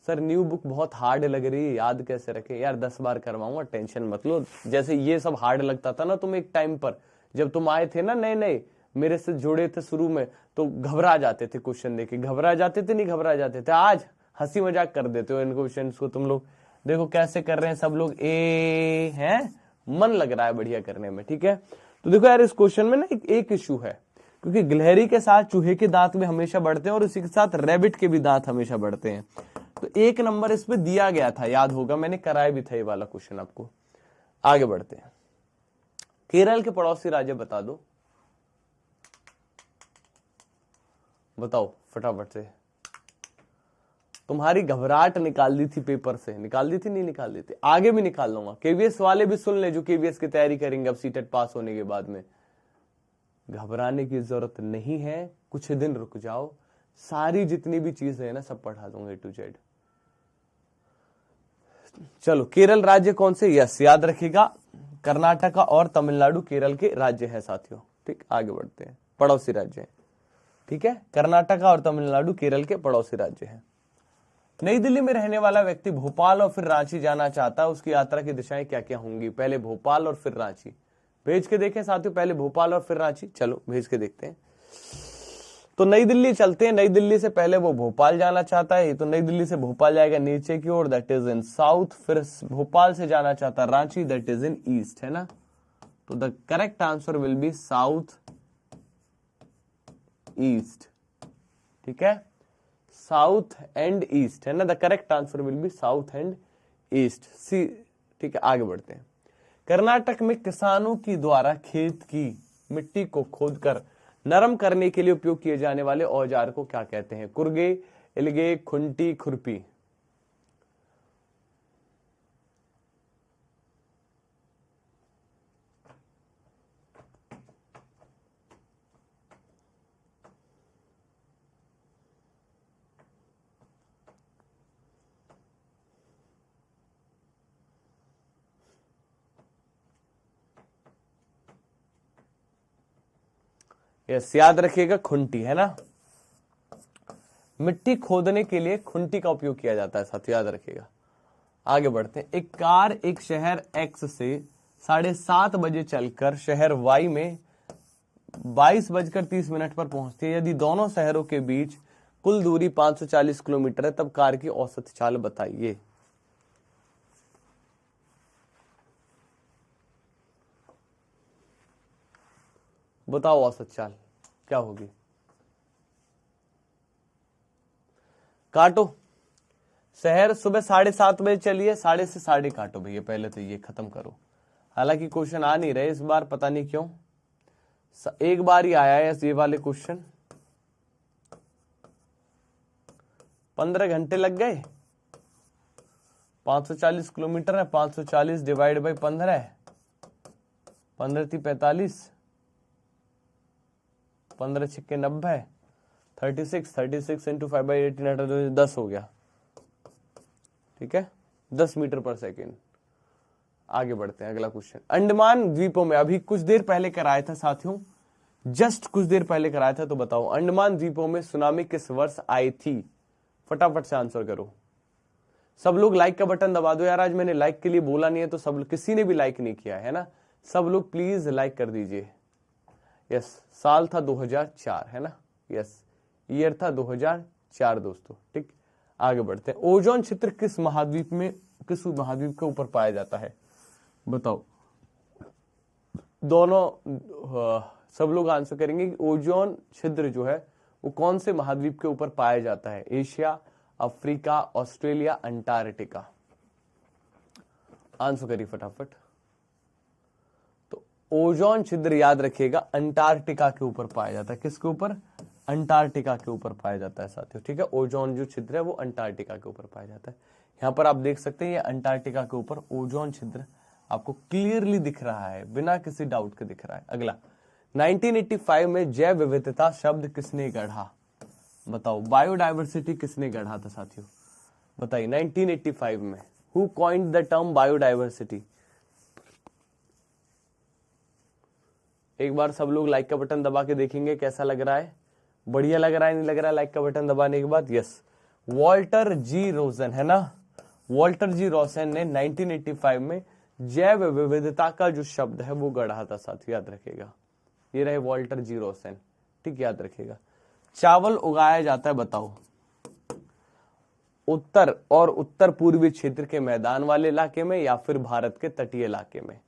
सर, न्यू बुक बहुत हार्ड लग रही है, याद कैसे रखे? यार 10 बार करवाऊंगा, टेंशन मत लो। जैसे ये सब हार्ड लगता था ना तुम एक टाइम पर, जब तुम आए थे ना नए मेरे से जुड़े थे शुरू में, तो घबरा जाते थे क्वेश्चन देके। घबरा जाते थे? नहीं घबरा जाते थे। आज हंसी मजाक कर देते हो इन क्वेश्चन को तुम लोग। देखो कैसे कर रहे हैं सब लोग, ए हैं, मन लग रहा है बढ़िया करने में, ठीक है। तो देखो यार, इस क्वेश्चन में ना एक इश्यू है, क्योंकि गिलहरी के साथ चूहे के दांत में हमेशा बढ़ते हैं, और उसी के साथ रैबिट के भी दांत हमेशा बढ़ते हैं। तो 1 नंबर इस पे दिया गया था, याद होगा, मैंने कराया भी था ये वाला क्वेश्चन आपको। आगे बढ़ते हैं। केरल के पड़ोसी राज्य बता दो, बताओ फटाफट से। तुम्हारी घबराहट निकाल दी थी पेपर से, निकाल दी थी? नहीं निकाल दी थी, आगे भी निकाल लूंगा। केवीएस वाले भी सुन ले, जो केवीएस की तैयारी करेंगे अब सीटेट पास होने के बाद में। घबराने की जरूरत नहीं है, कुछ दिन रुक जाओ, सारी जितनी भी चीजें है ना सब पढ़ा दूंगा A to Z। चलो, केरल राज्य कौन से? यस याद रखिएगा, कर्नाटका और तमिलनाडु केरल के राज्य हैं साथियों। ठीक, आगे बढ़ते हैं। पड़ोसी राज्य हैं, ठीक है। कर्नाटका और तमिलनाडु केरल के पड़ोसी राज्य हैं। नई दिल्ली में रहने वाला व्यक्ति भोपाल और फिर रांची जाना चाहता है, उसकी यात्रा की दिशाएं क्या क्या होंगी? पहले भोपाल और फिर रांची। भेज के देखें साथियों, पहले भोपाल और फिर रांची। चलो भेज के देखते हैं। तो नई दिल्ली चलते हैं। नई दिल्ली से पहले वो भोपाल जाना चाहता है, तो नई दिल्ली से भोपाल जाएगा नीचे की ओर, दैट इज इन साउथ। फिर भोपाल से जाना चाहता है Ranchi, that is in east, है ना। तो the correct answer will be south east, ठीक है, साउथ एंड ईस्ट, है ना। The correct answer will be south and east, C, ठीक है। आगे बढ़ते हैं। कर्नाटक में किसानों की द्वारा खेत की मिट्टी को खोदकर नरम करने के लिए उपयोग किए जाने वाले औजार को क्या कहते हैं? कुर्गे, इलगे, खुंटी, खुरपी। यस, याद रखिएगा खुंटी, है ना। मिट्टी खोदने के लिए खुंटी का उपयोग किया जाता है साथियों, याद रखिएगा। आगे बढ़ते हैं। एक कार एक शहर एक्स से 7:30 बजे चलकर शहर वाई में 22:30 पर पहुंचती है। यदि दोनों शहरों के बीच कुल दूरी 540 किलोमीटर है, तब कार की औसत चाल बताइए। बताओ औसत चाल क्या होगी? काटो। शहर सुबह 7:30 बजे चलिए, 7:30 से 7:30 काटो भैया, पहले तो ये खत्म करो। हालांकि क्वेश्चन आ नहीं रहे इस बार, पता नहीं क्यों। एक बार ही आया है ये वाले क्वेश्चन। 15 घंटे लग गए। 540 किलोमीटर है, 540 डिवाइड बाई 15 है, 15 × 45, 15 × 6 = 90, 36 इंटू 5/18 10 हो गया, ठीक है, 10 मीटर पर सेकेंड। आगे बढ़ते हैं, अगला क्वेश्चन। अंडमान द्वीपों में अभी कुछ देर पहले कराया था साथियों, जस्ट कुछ देर पहले कराया था, तो बताओ अंडमान द्वीपों में सुनामी किस वर्ष आई थी? फटाफट से आंसर करो। सब लोग लाइक का बटन दबा दो यार, आज मैंने लाइक के लिए बोला नहीं है, तो सब किसी ने भी लाइक नहीं किया है ना, सब लोग प्लीज लाइक कर दीजिए। यस, साल था 2004, है ना। यस, ईयर था 2004 दोस्तों, ठीक। आगे बढ़ते हैं। ओजोन क्षेत्र किस महाद्वीप के ऊपर पाया जाता है? बताओ। दोनों सब लोग आंसर करेंगे कि ओजोन छिद्र जो है वो कौन से महाद्वीप के ऊपर पाया जाता है? Asia, Africa, Australia, Antarctica. Answer करिए फटाफट। तो ओजोन छिद्र याद रखिएगा अंटार्कटिका के ऊपर पाया जाता है। किसके ऊपर? अंटार्कटिका के ऊपर पाया जाता है साथियों, ठीक है। ओजोन जो छिद्र है वो अंटार्कटिका के ऊपर पाया जाता है। यहां पर आप देख सकते हैं ये अंटार्कटिका के ऊपर ओजोन छिद्र आपको क्लियरली दिख रहा है, बिना किसी डाउट के दिख रहा है। अगला, 1985 में जैव विविधता शब्द किसने गढ़ा? बताओ। बायोडाइवर्सिटी किसने गढ़ा था साथियों? बताइए। 1985 में who coined the term biodiversity? एक बार सब लोग लाइक का बटन दबा के देखेंगे कैसा लग रहा है, बढ़िया लग रहा है, नहीं लग रहा है लाइक का बटन दबाने के बाद? यस, वॉल्टर जी रोजन, है ना। वॉल्टर जी रोजन ने 1985 में जैव विविधता का जो शब्द है वो गढ़ा था साथियों, याद रखिएगा। ये रहे वॉल्टर जी रोजन, ठीक, याद रखिएगा। चावल उगाया जाता है, बताओ, उत्तर और उत्तर पूर्वी क्षेत्र के मैदान वाले इलाके में या फिर भारत के तटीय इलाके में?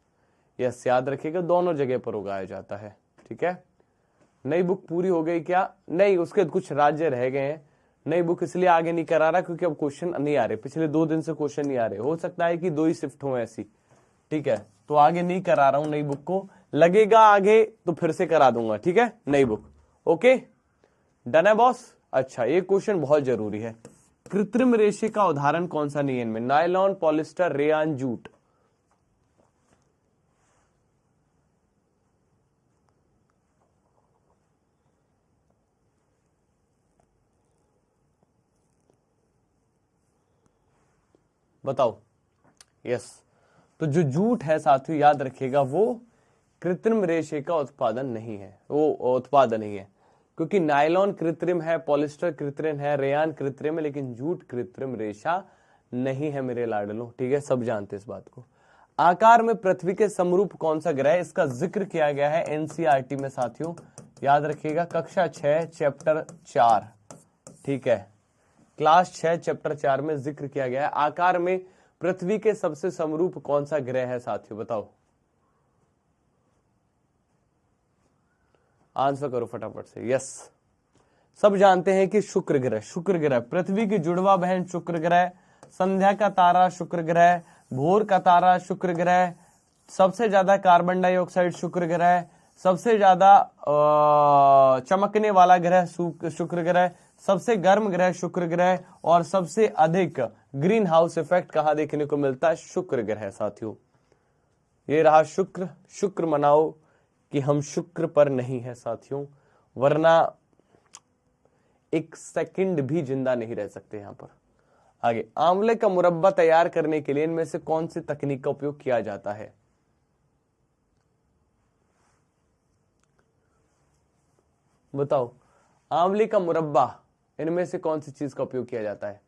यस, याद रखिएगा दोनों जगह पर उगाया जाता है, ठीक है। नई बुक पूरी हो गई क्या? नहीं, उसके कुछ राज्य रह गए हैं। नई बुक इसलिए आगे नहीं करा रहा क्योंकि अब क्वेश्चन नहीं आ रहे, पिछले 2 दिन से क्वेश्चन नहीं आ रहे। हो सकता है कि 2 ही शिफ्ट हो ऐसी, ठीक है, तो आगे नहीं करा रहा हूं नई बुक को। लगेगा आगे तो फिर से करा दूंगा, ठीक है, नई बुक। ओके, डन है बॉस। अच्छा, ये क्वेश्चन बहुत जरूरी है। कृत्रिम रेशे का उदाहरण कौन सा नहीं है इनमें? Nylon, polyester, rayon, jute. बताओ। यस, तो जो जूट है साथियों याद रखिएगा वो कृत्रिम रेशे का उत्पादन नहीं है, वो उत्पादन नहीं है, क्योंकि नायलॉन कृत्रिम है, पॉलिस्टर कृत्रिम है, रेयान कृत्रिम है, लेकिन जूट कृत्रिम रेशा नहीं है मेरे लाडलो, ठीक है, सब जानते इस बात को। आकार में पृथ्वी के समरूप कौन सा ग्रह है? इसका जिक्र किया गया है एनसीईआरटी में साथियों, याद रखिएगा, कक्षा 6 चैप्टर 4, ठीक है, क्लास 6 चैप्टर 4 में जिक्र किया गया है। आकार में पृथ्वी के सबसे समरूप कौन सा ग्रह है साथियों, बताओ, आंसर करो फटाफट से। यस, सब जानते हैं कि शुक्र ग्रह, शुक्र ग्रह पृथ्वी की जुड़वा बहन शुक्र ग्रह, संध्या का तारा शुक्र ग्रह, भोर का तारा शुक्र ग्रह, सबसे ज्यादा कार्बन डाइऑक्साइड शुक्र ग्रह, सबसे ज्यादा चमकने वाला ग्रह शुक्र ग्रह, सबसे गर्म ग्रह शुक्र ग्रह, और सबसे अधिक ग्रीन हाउस इफेक्ट कहां देखने को मिलता है, शुक्र ग्रह साथियों। ये रहा शुक्र, शुक्र मनाओ कि हम शुक्र पर नहीं है साथियों, वरना एक सेकंड भी जिंदा नहीं रह सकते यहां पर। आगे, आंवले का मुरब्बा तैयार करने के लिए इनमें से कौन सी तकनीक का उपयोग किया जाता है, बताओ, आंवले का मुरब्बा इनमें से कौन सी चीज का उपयोग किया जाता है।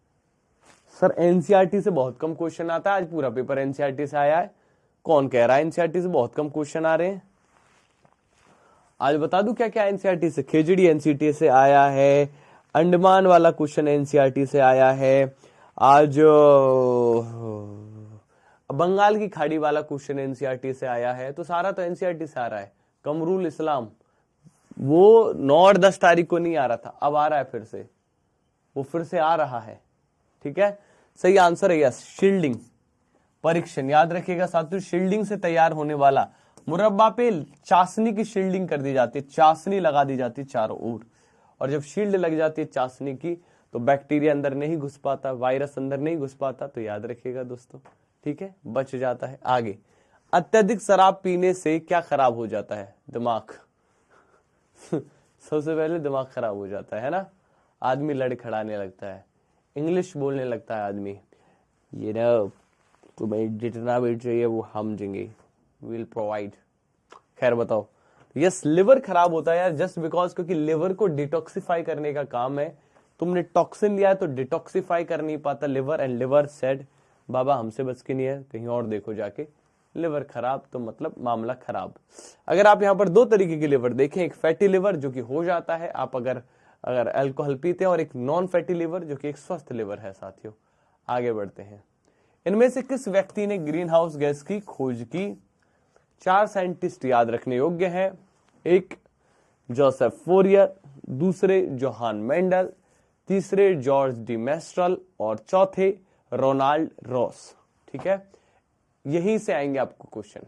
सर एनसीईआरटी से बहुत कम क्वेश्चन आता है, आज पूरा पेपर एनसीईआरटी से आया है। कौन कह रहा है एनसीईआरटी से बहुत कम क्वेश्चन आ रहे हैं? आज बता दूं क्या क्या एनसीईआरटी से, खेजड़ी एनसीईआरटी से आया है, अंडमान वाला क्वेश्चन एनसीईआरटी से आया है, आज बंगाल की खाड़ी वाला क्वेश्चन एनसीईआरटी से आया है, तो सारा तो एनसीईआरटी से आ रहा है। कमरुल इस्लाम वो 9 और 10 तारीख को नहीं आ रहा था, अब आ रहा है फिर से, वो फिर से आ रहा है, ठीक है। सही आंसर है यस, शील्डिंग परीक्षण, याद रखिएगा साथियों, शील्डिंग से तैयार होने वाला मुरब्बा पे चाशनी की शील्डिंग कर दी जाती है, चाशनी लगा दी जाती है चारों ओर, और जब शील्ड लग जाती है चाशनी की तो बैक्टीरिया अंदर नहीं घुस पाता, वायरस अंदर नहीं घुस पाता, तो याद रखिएगा दोस्तों, ठीक है, बच जाता है। आगे, अत्यधिक शराब पीने से क्या खराब हो जाता है, दिमाग सबसे पहले दिमाग खराब हो जाता है ना, आदमी लड़खड़ाने लगता है, इंग्लिश बोलने लगता है आदमी, ये ना तुम्हें जितना भी चाहिए वो हम देंगे, विल प्रोवाइड। खैर बताओ, यस, लिवर खराब होता है यार, जस्ट बिकॉज, क्योंकि लिवर को डिटॉक्सिफाई करने का काम है, तुमने टॉक्सिन लिया है तो डिटॉक्सिफाई कर नहीं पाता लिवर, एंड लिवर सेड बाबा हमसे बच के नहीं है, कहीं और देखो जाके, लिवर खराब तो मतलब मामला खराब। अगर आप यहाँ पर 2 तरीके की लिवर देखें, एक फैटी लिवर जो कि हो जाता है आप अगर अल्कोहल पीते हैं, और एक नॉन फैटी लिवर जो कि एक स्वस्थ लिवर है साथियों। आगे बढ़ते हैं, इनमें से किस व्यक्ति ने ग्रीन हाउस गैस की खोज की? 4 साइंटिस्ट याद रखने योग्य हैं, एक जोसेफ फोरियर, दूसरे जोहान मेंडल, तीसरे जॉर्ज डी मेस्ट्रल, और चौथे रोनाल्ड रॉस, ठीक है, यहीं से आएंगे आपको question.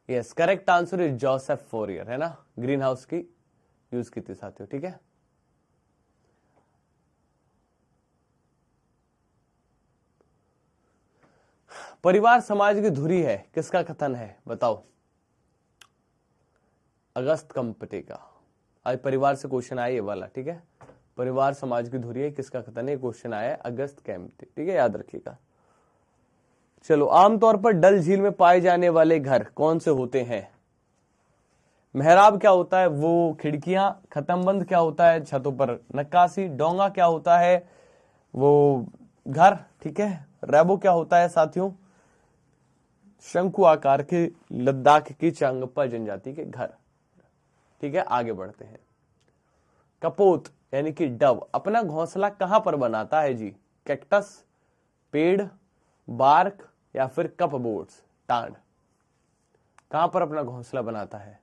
Yes, correct answer is Joseph Fourier, है ना, ग्रीन हाउस की यूज की थी साथियों, ठीक है। परिवार समाज की धुरी है, किसका कथन है, बताओ, अगस्त कंपटे का। आज परिवार से क्वेश्चन आया ये वाला, ठीक है, परिवार समाज की धुरी है, किसका कथन है, क्वेश्चन आया है अगस्त कैंपटे, ठीक है, याद रखिएगा। चलो, आमतौर पर डल झील में पाए जाने वाले घर कौन से होते हैं? मेहराब क्या होता है, वो खिड़कियां, खत्मबंद क्या होता है, छतों पर नक्काशी, डोंगा क्या होता है, वो घर, ठीक है, रैबो क्या होता है साथियों, शंकु आकार के लद्दाख की चांगप्पा जनजाति के घर, ठीक है। आगे बढ़ते हैं, कपोत यानी कि डव अपना घोंसला कहां पर बनाता है जी? कैक्टस, पेड़, बार्क, या फिर कपबोर्ड्स, टांड, कहां पर अपना घोंसला बनाता है?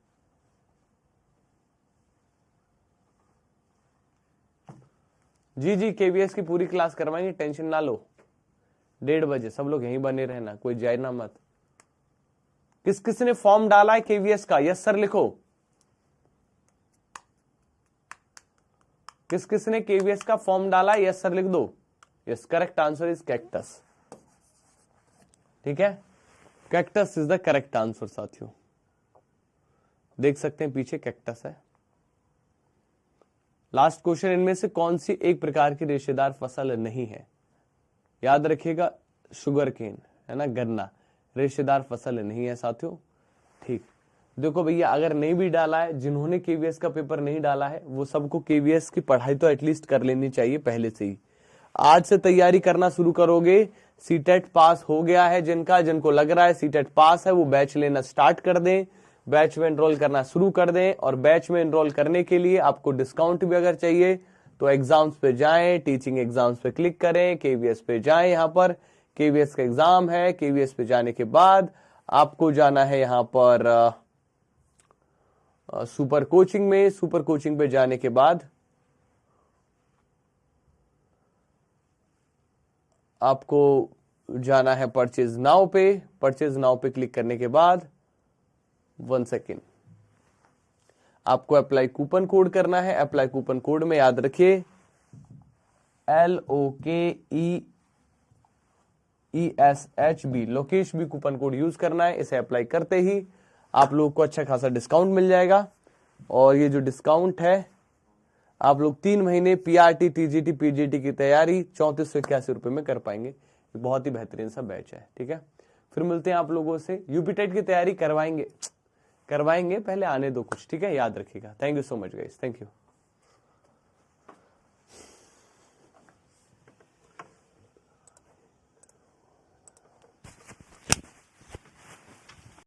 जी जी, केवीएस की पूरी क्लास करवाएंगे, टेंशन ना लो, 1:30 बजे सब लोग यहीं बने रहना, कोई जाए ना मत। किस किस ने फॉर्म डाला है केवीएस का? यस सर लिखो, किस किस ने केवीएस का फॉर्म डाला है? यस सर लिख दो। Yes, correct answer is cactus, ठीक है, cactus is the correct answer साथियों, देख सकते हैं पीछे कैक्टस है। लास्ट क्वेश्चन, इनमें से कौन सी एक प्रकार की रेशेदार फसल नहीं है? याद रखिएगा, शुगर केन, है ना, गन्ना रेशेदार फसल नहीं है साथियों, ठीक। देखो भैया, अगर नहीं भी डाला है, जिन्होंने केवीएस का पेपर नहीं डाला है वो सबको केवीएस की पढ़ाई तो एटलीस्ट कर लेनी चाहिए पहले से ही। आज से तैयारी करना शुरू करोगे। सीटेट पास हो गया है जिनको लग रहा है सीटेट पास है, वो बैच लेना स्टार्ट कर दें, बैच में एनरोल करना शुरू कर दें। और बैच में एनरोल करने के लिए आपको डिस्काउंट भी अगर चाहिए तो एग्जाम्स पे जाएं, टीचिंग एग्जाम्स पे क्लिक करें, केवीएस पे जाएं। यहाँ पर केवीएस का एग्जाम है। केवीएस पे जाने के बाद आपको जाना है यहाँ पर सुपर कोचिंग में। सुपर कोचिंग पे जाने के बाद आपको जाना है परचेज नाउ पे। परचेज नाउ पे क्लिक करने के बाद 1 सेकेंड आपको अप्लाई कूपन कोड करना है। अप्लाई कूपन कोड में याद रखिए LOKESHB, लोकेश भी कूपन कोड यूज करना है। इसे अप्लाई करते ही आप लोगों को अच्छा खासा डिस्काउंट मिल जाएगा। और ये जो डिस्काउंट है आप लोग 3 महीने पीआरटी, टीजीटी, पीजीटी की तैयारी 3481 रुपए में कर पाएंगे। बहुत ही बेहतरीन सा बैच है, ठीक है। फिर मिलते हैं आप लोगों से। यूपी टेट की तैयारी करवाएंगे, पहले आने दो कुछ, ठीक है, याद रखिएगा। Thank you so much guys, thank you.